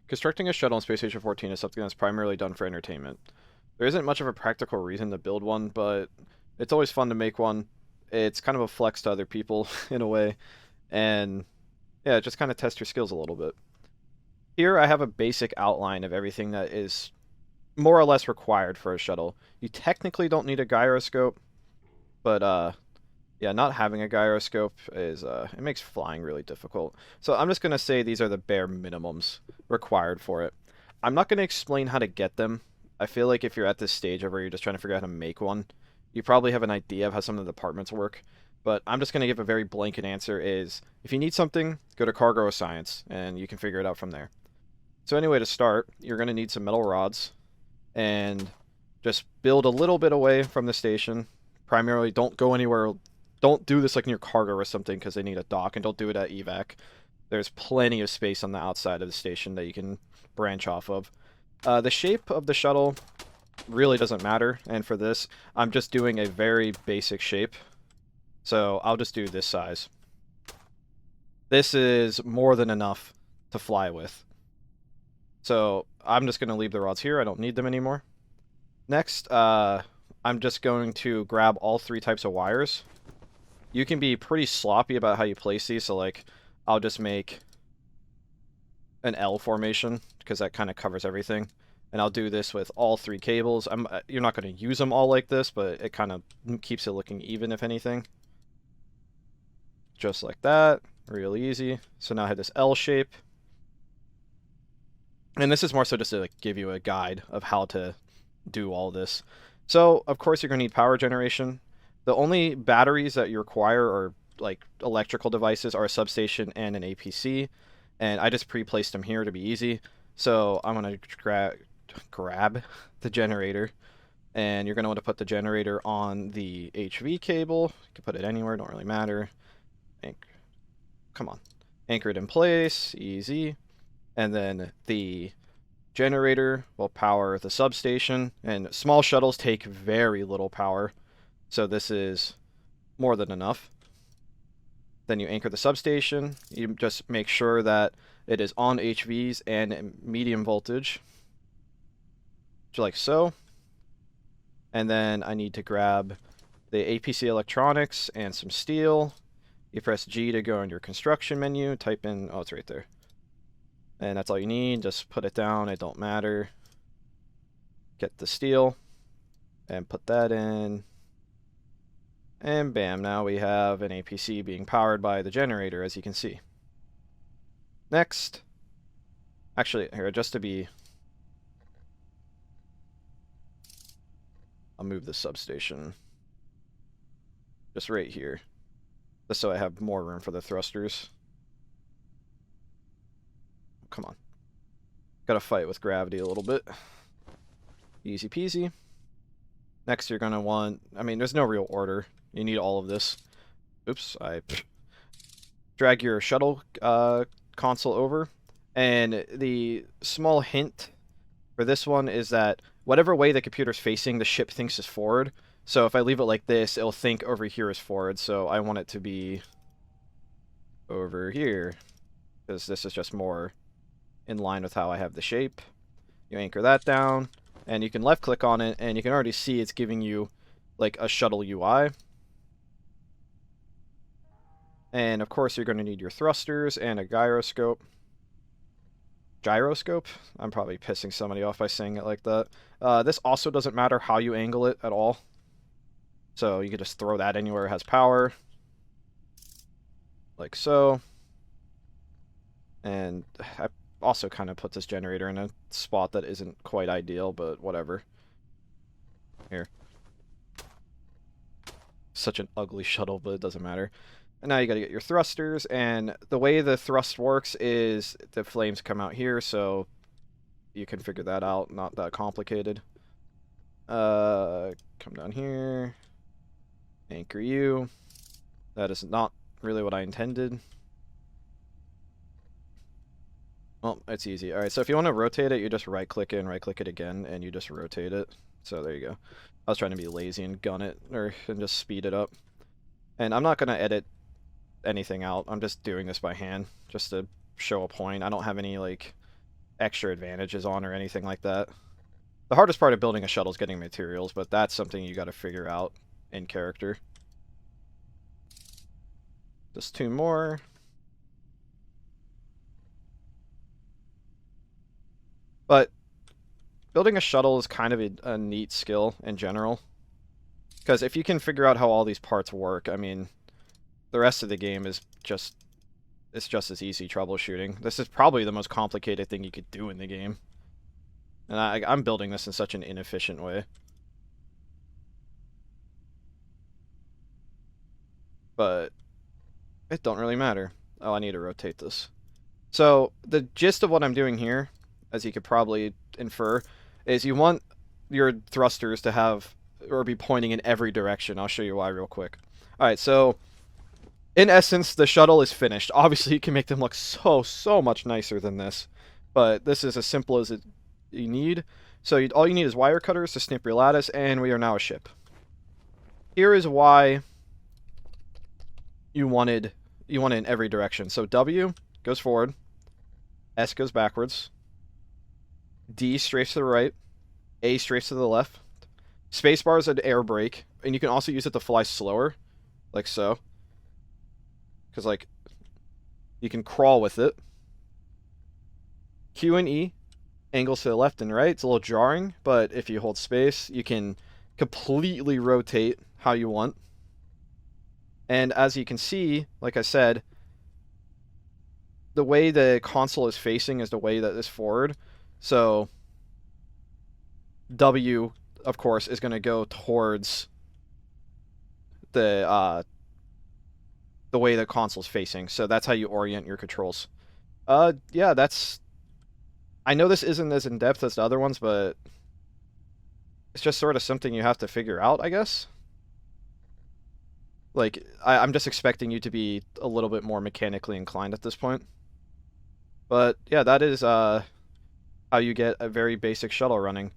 Constructing a shuttle in Space Station 14 is something that's primarily done for entertainment. There isn't much of a practical reason to build one, but it's always fun to make one. It's kind of a flex to other people in a way, and yeah, just kind of test your skills a little bit. Here I have a basic outline of everything that is more or less required for a shuttle. You technically don't need a gyroscope, but yeah, not having a gyroscope is it makes flying really difficult. So I'm just gonna say these are the bare minimums required for it. I'm not gonna explain how to get them. I feel like if you're at this stage of where you're just trying to figure out how to make one, you probably have an idea of how some of the departments work. But I'm just gonna give a very blanket answer is if you need something, go to Cargo or Science, and you can figure it out from there. So anyway, to start, you're gonna need some metal rods, and just build a little bit away from the station. Primarily, don't go anywhere. Don't do this like near cargo or something because they need a dock, and don't do it at evac. There's plenty of space on the outside of the station that you can branch off of. The shape of the shuttle really doesn't matter, and for this, I'm just doing a very basic shape. So I'll just do this size. This is more than enough to fly with. So I'm just going to leave the rods here. I don't need them anymore. Next, I'm just going to grab all three types of wires. You can be pretty sloppy about how you place these, so like, I'll just make an L formation, because that kind of covers everything. And I'll do this with all three cables. You're not going to use them all like this, but it kind of keeps it looking even, if anything. Just like that. Real easy. So now I have this L shape. And this is more so just to like, give you a guide of how to do all this. So, of course, you're going to need power generation. The only batteries that you require are like electrical devices are a substation and an APC, and I just pre-placed them here to be easy. So I'm going to grab the generator, and you're going to want to put the generator on the HV cable. You can put it anywhere, don't really matter. Come on. Anchor it in place, easy. And then the generator will power the substation, and small shuttles take very little power, so this is more than enough. Then you anchor the substation. You just make sure that it is on HVs and medium voltage, like so. And then I need to grab the APC electronics and some steel. You press G to go in your construction menu, type in, oh, it's right there. And that's all you need. Just put it down. It don't matter. Get the steel and put that in. And bam, now we have an APC being powered by the generator, as you can see. Next. Actually, here, just to be... I'll move the substation. Just right here. Just so I have more room for the thrusters. Come on. Gotta fight with gravity a little bit. Easy peasy. Next you're gonna want... I mean, there's no real order. You need all of this. Oops, I... Drag your shuttle console over. And the small hint for this one is that whatever way the computer's facing, the ship thinks is forward. So if I leave it like this, it'll think over here is forward. So I want it to be over here, because this is just more in line with how I have the shape. You anchor that down, and you can left click on it, and you can already see it's giving you like a shuttle UI. And of course you're going to need your thrusters and a gyroscope. Gyroscope? I'm probably pissing somebody off by saying it like that. This also doesn't matter how you angle it at all. So you can just throw that anywhere it has power. Like so. And I also kind of put this generator in a spot that isn't quite ideal, but whatever. Here. Such an ugly shuttle, but it doesn't matter. And now you gotta get your thrusters, and the way the thrust works is the flames come out here, so you can figure that out, not that complicated. Come down here. Anchor you. That is not really what I intended. Well, it's easy. Alright, so if you want to rotate it, you just right-click it and right-click it again, and you just rotate it. So there you go. I was trying to be lazy and gun it, and just speed it up. And I'm not going to edit anything out. I'm just doing this by hand, just to show a point. I don't have any, like, extra advantages on or anything like that. The hardest part of building a shuttle is getting materials, but that's something you got to figure out in character. Just 2 more. But building a shuttle is kind of a neat skill in general. Because if you can figure out how all these parts work, I mean, the rest of the game is just... it's just as easy troubleshooting. This is probably the most complicated thing you could do in the game. And I'm building this in such an inefficient way. But it don't really matter. Oh, I need to rotate this. So the gist of what I'm doing here, as you could probably infer, is you want your thrusters to have or be pointing in every direction. I'll show you why real quick. Alright, so in essence, the shuttle is finished. Obviously, you can make them look so much nicer than this. But this is as simple as you need. So all you need is wire cutters to snip your lattice, and we are now a ship. Here is why you want it in every direction. So W goes forward, S goes backwards, D strafes to the right, A strafes to the left. Spacebar is an air brake, and you can also use it to fly slower, like so. Because, like, you can crawl with it. Q and E, angles to the left and right. It's a little jarring, but if you hold space, you can completely rotate how you want. And as you can see, like I said, the way the console is facing is the way that is forward. So W, of course, is going to go towards the way the console's facing. So that's how you orient your controls. Yeah, that's... I know this isn't as in-depth as the other ones, but it's just sort of something you have to figure out, I guess. Like, I'm just expecting you to be a little bit more mechanically inclined at this point. But, yeah, that is how you get a very basic shuttle running.